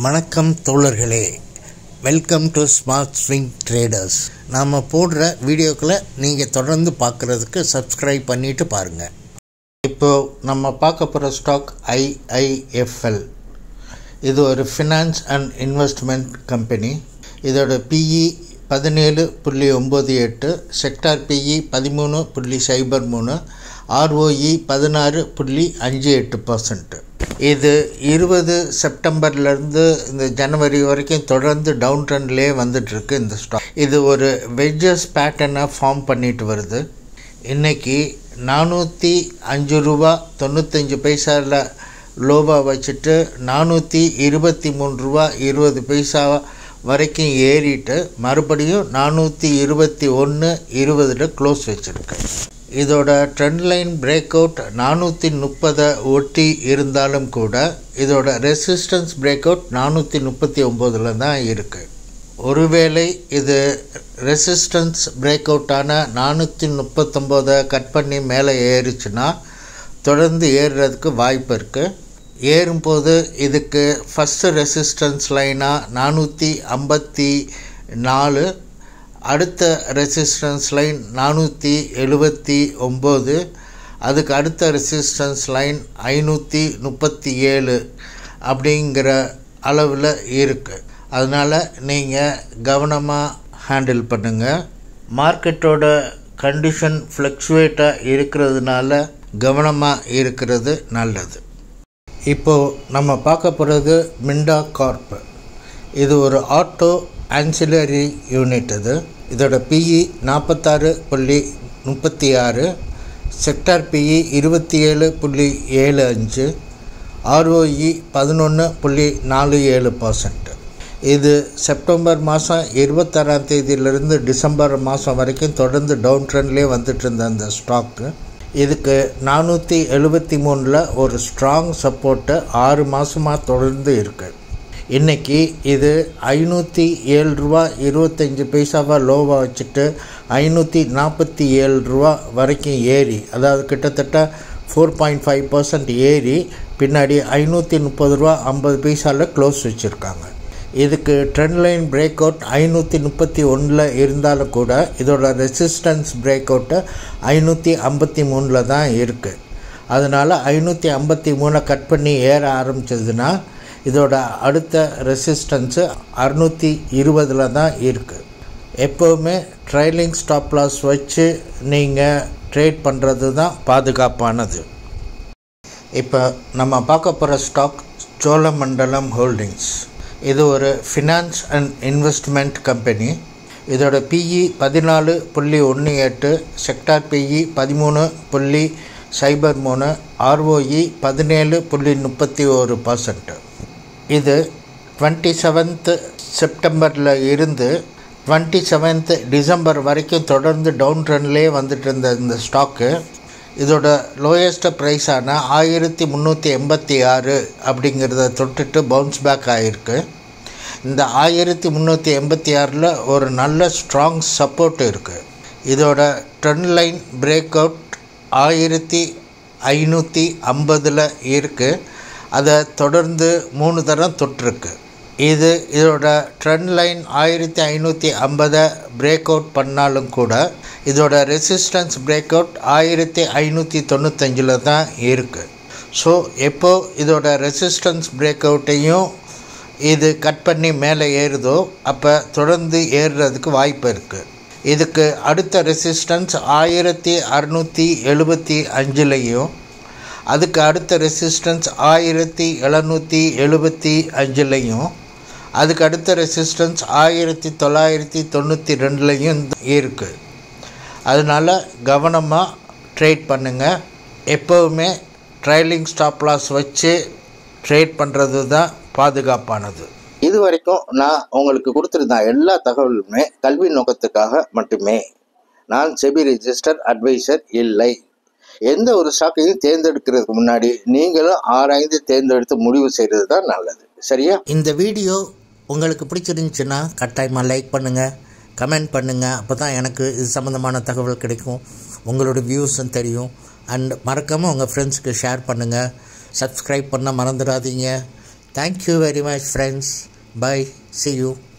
வணக்கம் தோழர்களே, welcome to smart swing traders. நாம் போடுற வீடியோக்களை நீங்கள் தொடர்ந்து பார்க்குறதுக்கு சப்ஸ்கிரைப் பண்ணிவிட்டு பாருங்கள். இப்போது நம்ம பார்க்க போகிற ஸ்டாக் IIFL. இது ஒரு ஃபினான்ஸ் அண்ட் இன்வெஸ்ட்மெண்ட் கம்பெனி. இதோட PE 17.98, செக்டார் PE 13.03, ROE 16.58%. இது 20 செப்டம்பர்லேருந்து இந்த ஜனவரி வரைக்கும் தொடர்ந்து டவுன் ட்ரெண்ட்லேயே வந்துட்டுருக்கு இந்த ஸ்டாக். இது ஒரு வெட்ஜஸ் பேட்டர்னை ஃபார்ம் பண்ணிட்டு வருது. இன்றைக்கி 405 ரூபா 95 பைசாவில் லோவாக வச்சுட்டு 423 ரூபா 20 பைசா வரைக்கும் ஏறிட்டு மறுபடியும் 421.20 க்ளோஸ் வச்சுருக்கு. இதோட ட்ரெண்ட் லைன் பிரேக் அவுட் 430 ஒட்டி இருந்தாலும் கூட இதோட ரெசிஸ்டன்ஸ் பிரேக் அவுட் 439 தான் இருக்குது. ஒருவேளை இது ரெசிஸ்டன்ஸ் பிரேக் அவுட்டான 439 கட் பண்ணி மேலே ஏறிச்சுன்னா தொடர்ந்து ஏறுறதுக்கு வாய்ப்பு இருக்குது. ஏறும்போது இதுக்கு ஃபஸ்ட்டு ரெசிஸ்டன்ஸ் லைனாக 454, அடுத்த ரெசிஸ்டன்ஸ் லைன் 479, அதுக்கு அடுத்த ரெசிஸ்டன்ஸ் லைன் 537 அப்படிங்கிற அளவில் இருக்குது. அதனால் நீங்கள் கவனமாக ஹேண்டில் பண்ணுங்கள். மார்க்கெட்டோட கண்டிஷன் ஃப்ளக்சுவேட்டாக இருக்கிறதுனால கவனமாக இருக்கிறது நல்லது. இப்போது நம்ம பார்க்க போகிறது மிண்டா கார்ப். இது ஒரு ஆட்டோ ஆன்சிலரி யூனிட். இதோட PE 46.36, செக்டார் PE 27.75, ROE 11.47%. இது செப்டம்பர் மாதம் 26ஆம் தேதியிலிருந்து டிசம்பர் மாதம் வரைக்கும் தொடர்ந்து டவுன் ட்ரெண்ட்லேயே வந்துட்டு இருந்த அந்த ஸ்டாக்கு. இதுக்கு 473 ஒரு ஸ்ட்ராங் சப்போர்ட்டு 6 மாதமாக தொடர்ந்து இருக்குது. இன்றைக்கி இது 507 ரூபா 25 பைசாவாக லோவாக வச்சுட்டு 547 ரூபா வரைக்கும் ஏறி, அதாவது கிட்டத்தட்ட 4.5% ஏறி பின்னாடி 530 ரூபா 50 பைசாவில் க்ளோஸ் வச்சுருக்காங்க. இதுக்கு ட்ரெண்ட் லைன் பிரேக் அவுட் 531 இருந்தாலும் கூட இதோட ரெசிஸ்டன்ஸ் பிரேக் அவுட்டு 553 தான் இருக்குது. அதனால் 553 கட் பண்ணி ஏற ஆரம்பிச்சதுன்னா இதோட அடுத்த ரெசிஸ்டன்ஸு 620 தான் இருக்குது. எப்போவுமே ட்ரைலிங் ஸ்டாப் லாஸ் வச்சு நீங்கள் ட்ரேட் பண்ணுறது தான் பாதுகாப்பானது. இப்போ நம்ம பார்க்க போகிற ஸ்டாக் சோழமண்டலம் ஹோல்டிங்ஸ். இது ஒரு ஃபினான்ஸ் அண்ட் இன்வெஸ்ட்மெண்ட் கம்பெனி. இதோட PE 14.18, செக்டார் PE 13.03, ROE 17.31%. இது 27th செப்டம்பரில் இருந்து 27th டிசம்பர் வரைக்கும் தொடர்ந்து டவுன் ட்ரெண்ட்லேயே வந்துட்டு இருந்த இந்த ஸ்டாக்கு இதோட லோயஸ்ட் ப்ரைஸான 1386 அப்படிங்கிறத தொட்டுட்டு பவுன்ஸ் பேக் ஆகிருக்கு. இந்த 1386 ஒரு நல்ல ஸ்ட்ராங் சப்போர்ட் இருக்குது. இதோட ட்ரெண்ட் லைன் பிரேக் அவுட் 1550 இருக்குது. அதை தொடர்ந்து 3 தரம் தொட்டிருக்கு. இதோட ட்ரெண்ட் லைன் 1550 பிரேக் அவுட் பண்ணாலும் கூட இதோட ரெசிஸ்டன்ஸ் பிரேக் அவுட் 1595 தான் இருக்குது. ஸோ எப்போ இதோட ரெசிஸ்டன்ஸ் பிரேக் அவுட்டையும் இது கட் பண்ணி மேலே ஏறுதோ அப்போ தொடர்ந்து ஏறுறதுக்கு வாய்ப்பு இருக்குது. இதுக்கு அடுத்த ரெசிஸ்டன்ஸ் 1675, அதுக்கு அடுத்த ரெசிஸ்டன்ஸ் 1775, அதுக்கு அடுத்த ரெசிஸ்டன்ஸ் 1992 இருக்குது. அதனால் கவனமாக ட்ரேட் பண்ணுங்கள். எப்போவுமே ட்ரைலிங் ஸ்டாப் லாஸ் வச்சு ட்ரேட் பண்ணுறது தான் பாதுகாப்பானது. இது வரைக்கும் நான் உங்களுக்கு கொடுத்துருந்த எல்லா தகவலுமே கல்வி நோக்கத்துக்காக மட்டுமே. நான் செபி ரெஜிஸ்டர் அட்வைசர் இல்லை. எந்த ஒரு ஸ்டாக்கையும் தேர்ந்தெடுக்கிறதுக்கு முன்னாடி நீங்களும் ஆராய்ந்து தேர்ந்தெடுத்து முடிவு செய்கிறது தான் நல்லது. சரியா? இந்த வீடியோ உங்களுக்கு பிடிச்சிருந்துச்சுன்னா கட்டாயமாக லைக் பண்ணுங்கள், கமெண்ட் பண்ணுங்கள். அப்போ தான் எனக்கு இது சம்மந்தமான தகவல் கிடைக்கும், உங்களோட வியூஸும் தெரியும். அண்ட் மறக்காமல் உங்கள் ஃப்ரெண்ட்ஸுக்கு ஷேர் பண்ணுங்கள். சப்ஸ்கிரைப் பண்ண மறந்துடாதீங்க. Thank you very much, friends. Bye. See you.